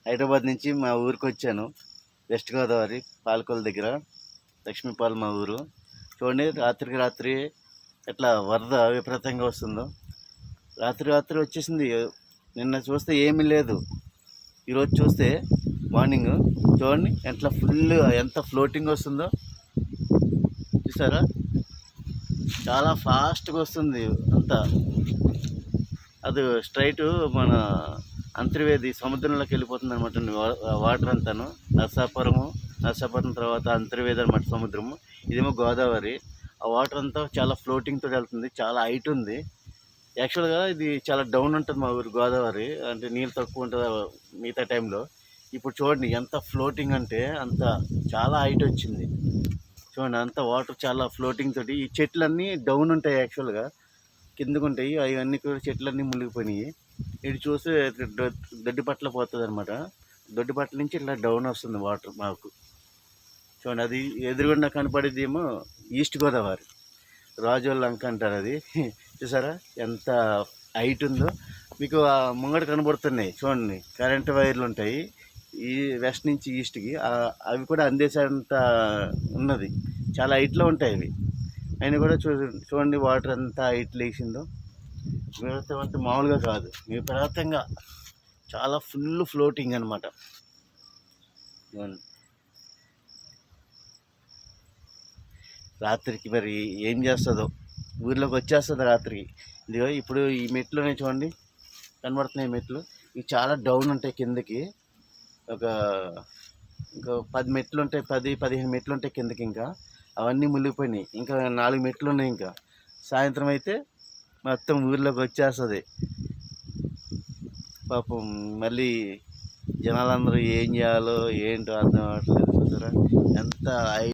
హైదరాబాద్ నుంచి మా ఊరికి వచ్చాను. వెస్ట్ గోదావరి పాలకొల దగ్గర లక్ష్మీపాలెం మా ఊరు. చూడండి రాత్రికి రాత్రి ఎట్లా వరద విపరీతంగా వస్తుందో. రాత్రి రాత్రి వచ్చేసింది. నిన్న చూస్తే ఏమీ లేదు, ఈరోజు చూస్తే మార్నింగ్ చూడండి ఎట్లా ఫుల్ ఎంత ఫ్లోటింగ్ వస్తుందో చూసారా. చాలా ఫాస్ట్గా వస్తుంది అంతా. అది స్ట్రైట్ మన అంతర్వేది సముద్రంలోకి వెళ్ళిపోతుంది అనమాట. వాటర్ అంతాను నరసాపురం తర్వాత అంతర్వేది అనమాట సముద్రము. ఇదేమో గోదావరి. ఆ వాటర్ అంతా చాలా ఫ్లోటింగ్ తోటి వెళ్తుంది. చాలా హైట్ ఉంది. యాక్చువల్గా ఇది చాలా డౌన్ ఉంటుంది మా ఊరు గోదావరి, అంటే నీళ్ళు తక్కువ ఉంటుంది మిగతా టైంలో. ఇప్పుడు చూడండి ఎంత ఫ్లోటింగ్ అంటే అంత చాలా హైట్ వచ్చింది. చూడండి అంత వాటర్ చాలా ఫ్లోటింగ్ తోటి. ఈ చెట్లన్నీ డౌన్ ఉంటాయి, యాక్చువల్గా కిందకు ఉంటాయి. అవన్నీ కూడా చెట్లన్నీ మునిగిపోయినాయి. ఇటు చూస్తే దొడ్డిపట్ల పోతుంది అనమాట. దొడ్డిపట్ల నుంచి ఇట్లా డౌన్ వస్తుంది వాటర్ మాకు. చూడండి అది ఎదురుగుండా కనపడేది ఏమో ఈస్ట్ గోదావరి, రాజోళ్ళ లంక అంటారు అది. చూసారా ఎంత హైట్ ఉందో. మీకు ముంగట కనబడుతున్నాయి చూడండి, కరెంటు వైర్లు ఉంటాయి ఈ వెస్ట్ నుంచి ఈస్ట్కి. అవి కూడా అందేసేంత ఉన్నది. చాలా హైట్లో ఉంటాయి అవి. అయినా కూడా చూడండి వాటర్ ఎంత హైట్ లేచిందో. విపరీతం అంటే మామూలుగా కాదు, విపరీతంగా చాలా ఫుల్ ఫ్లోటింగ్ అనమాట. రాత్రికి మరి ఏం చేస్తుందో, ఊర్లోకి వచ్చేస్తుంది రాత్రికి. ఇదిగో ఇప్పుడు ఈ మెట్లునే చూడండి కనబడుతున్నాయి మెట్లు. ఇవి చాలా డౌన్ ఉంటాయి కిందకి. ఇంకా 10 మెట్లు ఉంటాయి, 10-15 మెట్లు ఉంటాయి కిందకి. ఇంకా అవన్నీ మునిగిపోయినాయి. ఇంకా 4 మెట్లు ఉన్నాయి. ఇంకా సాయంత్రం అయితే మొత్తం ఊర్లోకి వచ్చేస్తుంది. పాపం మళ్ళీ జనాలందరూ ఏం చేయాలో ఏంటో అర్థం అవ్వట్లేదు. చూసారా ఎంత